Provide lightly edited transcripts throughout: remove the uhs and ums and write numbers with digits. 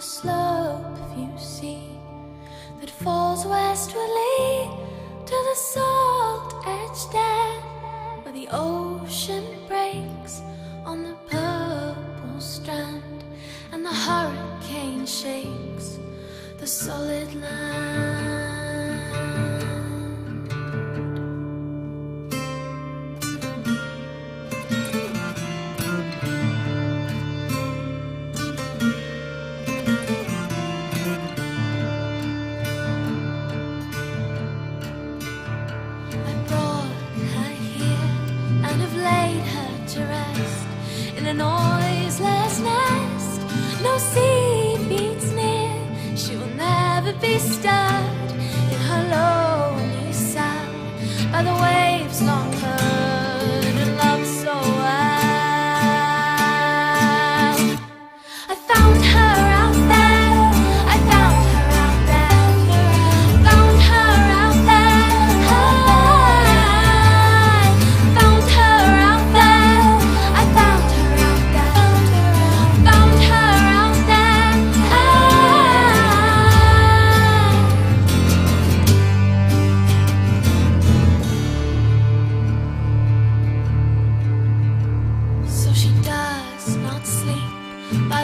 slope you see that falls westwardly to the salt-edged dam, where the ocean breaks on the purple strand, and the hurricane shakes the solid land. A noiseless nest, no sea beats near. She will never be stirred in her lonely cell by the waves long heard and loved so well. I found her out there. I found her out there. Found her out there. I found her out there. I found her.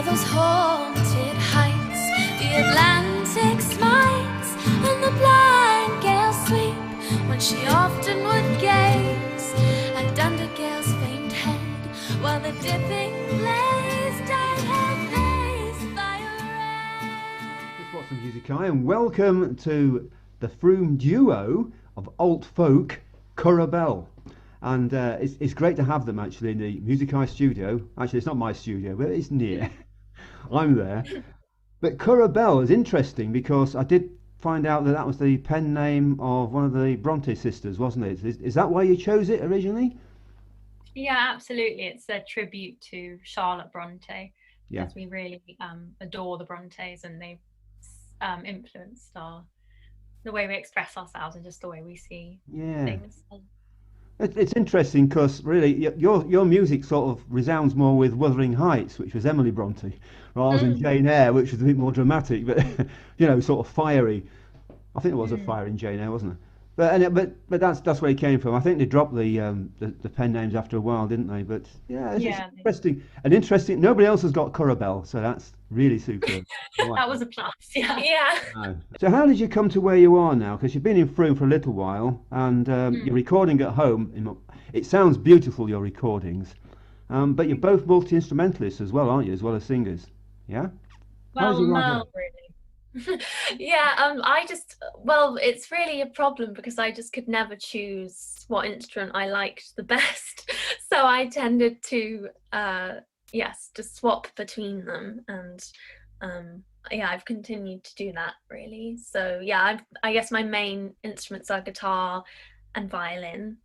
Those haunted heights, the Atlantic smites, and the blind gales sweep, when she often would gaze at Dundergale's famed head, while the dipping blaze dyed her face fire red. It's What's the Music Eye, and welcome to the Froome duo of alt folk, Currer Bell. And it's great to have them actually in the Music Eye studio. Actually, it's not my studio, but it's near. I'm there. But Currer Bell is interesting because I did find out that that was the pen name of one of the Bronte sisters, wasn't it? Is that why you chose it originally? Yeah, absolutely. It's a tribute to Charlotte Bronte, because we really adore the Brontes, and they've influenced the way we express ourselves and just the way we see things. It's interesting because really your music sort of resounds more with Wuthering Heights, which was Emily Bronte, rather than Jane Eyre, which was a bit more dramatic, but sort of fiery. I think it was a fire in Jane Eyre, wasn't it? But that's where it came from. I think they dropped the pen names after a while, didn't they? But it's interesting. And interesting. Nobody else has got Currer Bell, so that's really superb. That was a plus. Yeah. So how did you come to where you are now? Because you've been in Froome for a little while, and you're recording at home. It sounds beautiful, your recordings, but you're both multi-instrumentalists as well, aren't you? As well as singers. Yeah. Well, no, really. It's really a problem because I just could never choose what instrument I liked the best. So I tended to just swap between them, and I've continued to do that really. So I guess my main instruments are guitar and violin,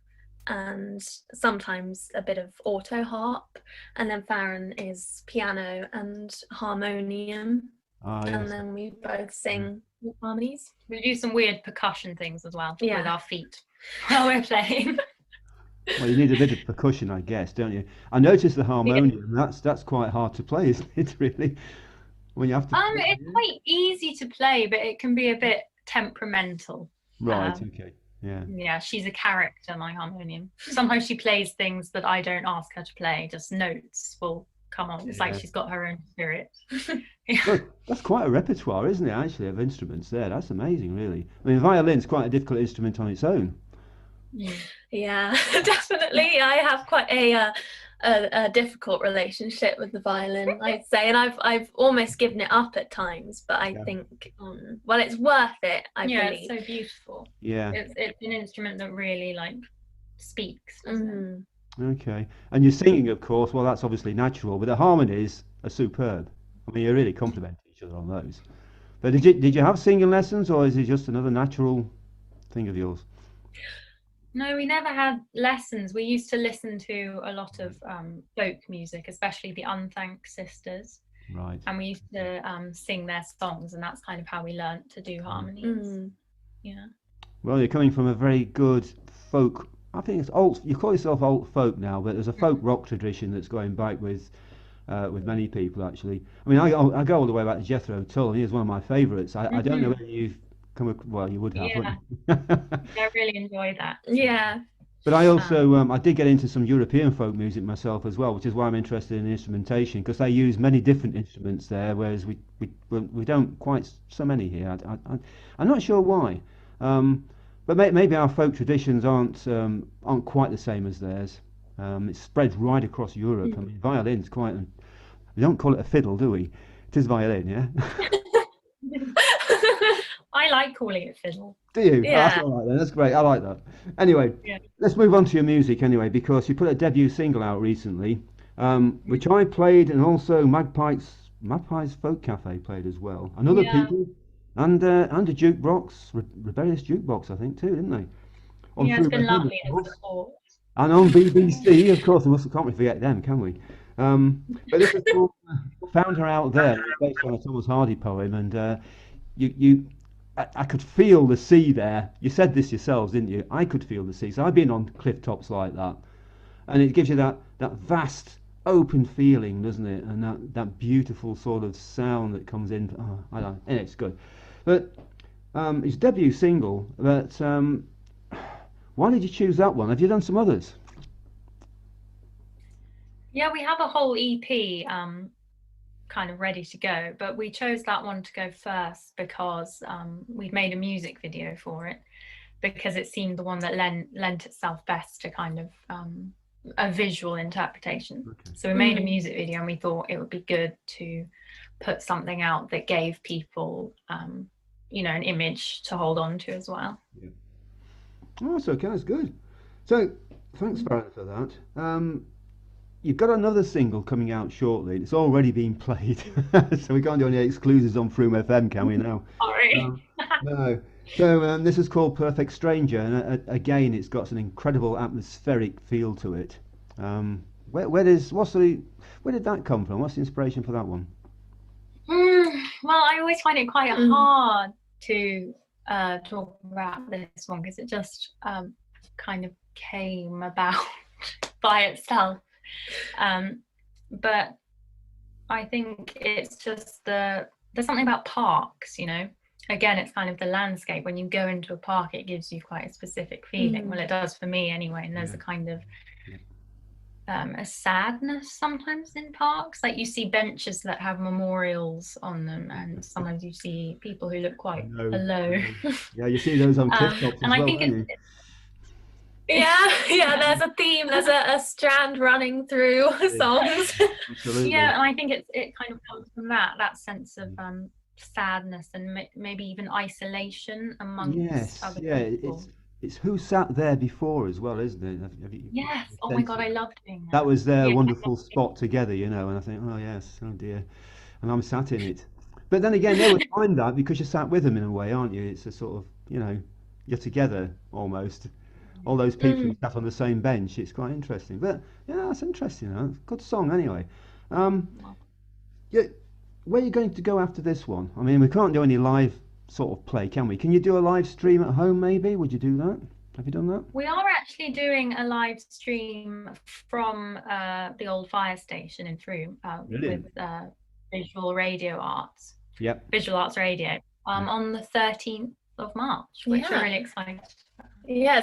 and sometimes a bit of auto harp, and then Farron is piano and harmonium. And then we both sing harmonies. We do some weird percussion things as well with our feet while we're playing. Well, you need a bit of percussion, I guess, don't you? I noticed the harmonium. That's quite hard to play, isn't it? Really, when you have to. It's quite easy to play, but it can be a bit temperamental. Right. Okay. Yeah. Yeah, she's a character, my harmonium. Sometimes she plays things that I don't ask her to play. Just notes will come on. It's like she's got her own spirit. Well, that's quite a repertoire, isn't it, actually, of instruments there? That's amazing, really. I mean, violin's quite a difficult instrument on its own. Yeah, definitely. I have quite a difficult relationship with the violin, I'd say, and I've almost given it up at times, but I think it's worth it. I believe. It's so beautiful. Yeah, it's an instrument that really speaks. Doesn't it? Okay, and you're singing, of course. Well, that's obviously natural, but the harmonies are superb. I mean, you really complement each other on those. But did you have singing lessons, or is it just another natural thing of yours? No, we never had lessons. We used to listen to a lot of folk music, especially the Unthank Sisters. Right. And we used to sing their songs, and that's kind of how we learnt to do harmonies. Yeah. Well, you're coming from a very good folk. I think it's alt. You call yourself alt folk now, but there's a folk rock tradition that's going back with with many people actually. I mean, I go all the way back to Jethro Tull. He is one of my favourites. I don't know whether you've well, you would have, Yeah, wouldn't you? I really enjoy that. Yeah. But I also I did get into some European folk music myself as well, which is why I'm interested in instrumentation because they use many different instruments there, whereas we don't quite so many here. I'm not sure why, but maybe our folk traditions aren't quite the same as theirs. It's spread right across Europe. I mean, violin's quite. We don't call it a fiddle, do we? It is violin, yeah. I like calling it fiddle. Do you? Oh, that's Yeah. all right then. That's great. I like that. Anyway, Yeah. let's move on to your music anyway, because you put a debut single out recently, which I played, and also Magpie's Folk Cafe played as well, and other Yeah. people, and a jukebox, Rebellious Jukebox, I think too, didn't they? On Yeah, it's Through been My Head, lovely of to course. support. And on BBC, of course. Can't we forget them, can we? But this is called Found Her Out There. It's based on a Thomas Hardy poem, and I could feel the sea there. You said this yourselves, didn't you? I could feel the sea. So I've been on cliff tops like that, and it gives you that vast, open feeling, doesn't it? And that beautiful sort of sound that comes in. Oh, I don't. And it's good. But his debut single. But why did you choose that one? Have you done some others? Yeah, we have a whole EP kind of ready to go, but we chose that one to go first because we'd made a music video for it because it seemed the one that lent itself best to kind of a visual interpretation. Okay. So we made a music video and we thought it would be good to put something out that gave people an image to hold on to as well. Yeah. Oh, that's okay. That's good. So thanks, Farron, for that. You've got another single coming out shortly. It's already been played, so we can't do any exclusives on Froome FM, can we now? Sorry. No. So this is called Perfect Stranger, and again, it's got an incredible atmospheric feel to it. Where did that come from? What's the inspiration for that one? Well, I always find it quite hard to talk about this one because it just kind of came about by itself. But I think it's just there's something about parks, again, it's kind of the landscape. When you go into a park, it gives you quite a specific feeling. Well, it does for me anyway. And there's a kind of a sadness sometimes in parks. Like you see benches that have memorials on them, and sometimes you see people who look quite alone. Yeah, you see those on cliff tops as I well, think don't you? Yeah, there's a theme, there's a strand running through songs. Absolutely. Yeah, and I think it kind of comes from that sense of sadness and maybe even isolation amongst other people. It's who sat there before as well, isn't it? Yes. Oh my God, I loved being there. That was their wonderful spot together, and I think, oh yes, oh dear, and I'm sat in it. But then again, they would find that because you're sat with them in a way, aren't you? It's a sort of, you're together almost. All those people who sat on the same bench. It's quite interesting. But yeah, that's interesting. Good song anyway. Yeah, where are you going to go after this one? I mean, we can't do any live sort of play, can we? Can you do a live stream at home maybe? Would you do that? Have you done that? We are actually doing a live stream from the old fire station in Froome with Visual Radio Arts. Yep. Visual Arts Radio on the 13th of March, which we're really excited about. Yeah,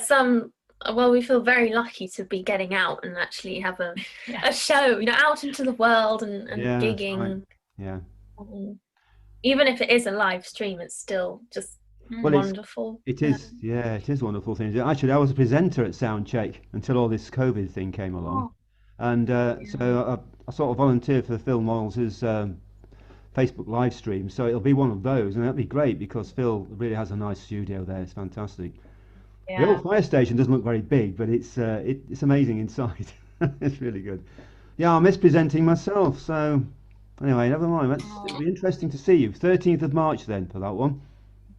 well, we feel very lucky to be getting out and actually have a show, out into the world and gigging. Right. Yeah. Even if it is a live stream, it's still just wonderful. It is, it is wonderful things. Actually, I was a presenter at Soundcheck until all this COVID thing came along, and so I sort of volunteered for Phil Moyles' Facebook live stream. So it'll be one of those, and that'd be great because Phil really has a nice studio there. It's fantastic. Yeah. The old fire station doesn't look very big, but it's amazing inside. It's really good. Yeah, I miss presenting myself. So anyway, never mind. It'll be interesting to see you. 13th of March then for that one.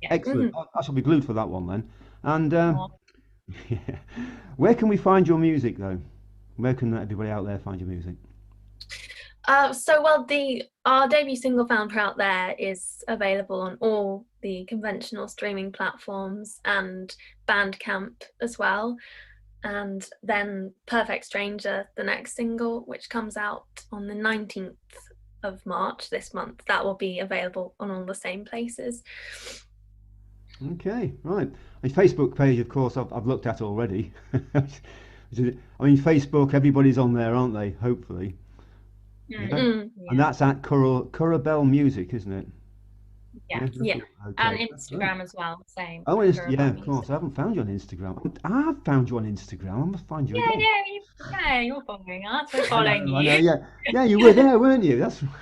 Yeah. Excellent. I shall be glued for that one then. And where can we find your music though? Where can everybody out there find your music? Our debut single Found Her Out There is available on all the conventional streaming platforms and Bandcamp as well. and then Perfect Stranger, the next single, which comes out on the 19th of March this month. That will be available on all the same places. Okay, right. My Facebook page, of course, I've looked at already. I mean, Facebook, everybody's on there, aren't they? Hopefully. Yeah. And that's at Currer Bell Music, isn't it? Yeah. Yeah. Okay. And Instagram as well, same. Oh, Currer yeah, Bell of Music. course. I haven't found you on Instagram. I've found you on Instagram. I must find you again. Yeah, you're following us. We're following I know, you. yeah, you were there, weren't you? That's right.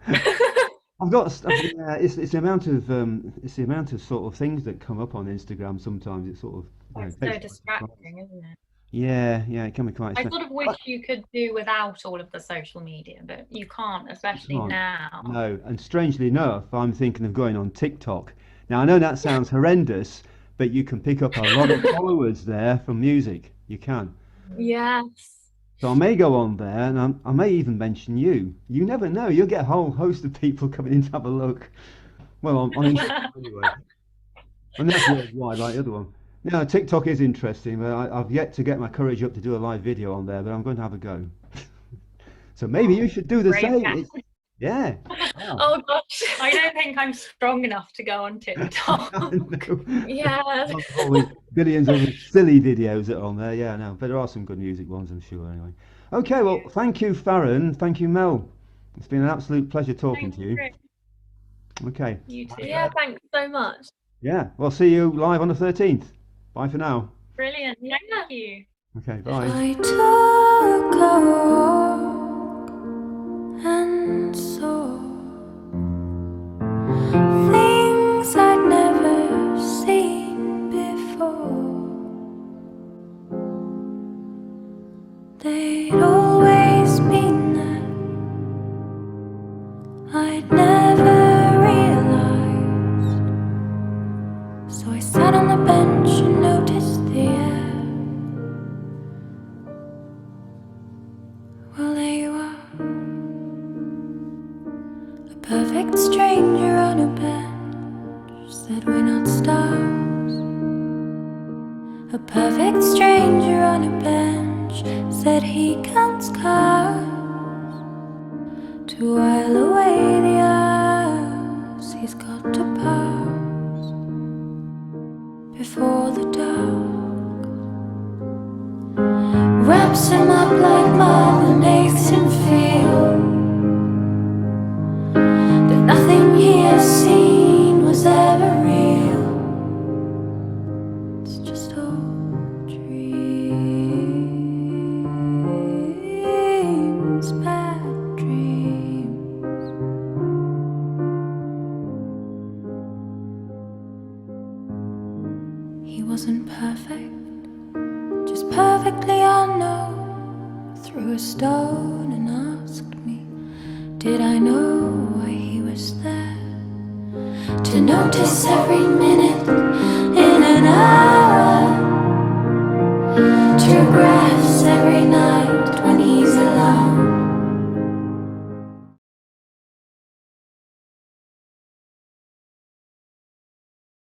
Yeah, it's the amount of sort of things that come up on Instagram. Sometimes it sort of It's takes so me by surprise. distracting, isn't it? Yeah, it can be quite. I sort of wish you could do without all of the social media, but you can't, especially now. No, and strangely enough, I'm thinking of going on TikTok. Now I know that sounds horrendous, but you can pick up a lot of followers there from music. You can. Yes. So I may go on there, and I may even mention you. You never know. You'll get a whole host of people coming in to have a look. Well, on Instagram anyway. And that's worldwide, like the other one. No, TikTok is interesting, but I've yet to get my courage up to do a live video on there, but I'm going to have a go. So maybe you should do the Brave same. cat. Yeah. Wow. Oh gosh. I don't think I'm strong enough to go on TikTok. No. Yeah. All these billions of silly videos that are on there. Yeah, no, but there are some good music ones, I'm sure. Anyway. Okay, well, thank you, Farron. Thank you, Mel. It's been an absolute pleasure talking to you. Chris. Okay. You too. Yeah, thanks so much. Yeah, we'll see you live on the 13th. Bye for now. Brilliant. Thank you. Okay, bye. I took a walk and saw things I'd never seen before. They'd always been there. I'd never realized. So I sat on the bench and noticed the air. Well, there you are, a perfect stranger on a bench. Said we're not stars. A perfect stranger on a bench. Said he counts cars to while away the hours he's got to pass before the dark wraps him up like mud and makes him feel that nothing he has seen was ever real. It's just old dreams, bad dreams. He wasn't perfect, just perfectly unknown. Threw a stone and asked me, did I know why he was there? To notice every minute in an hour, to grass every night when he's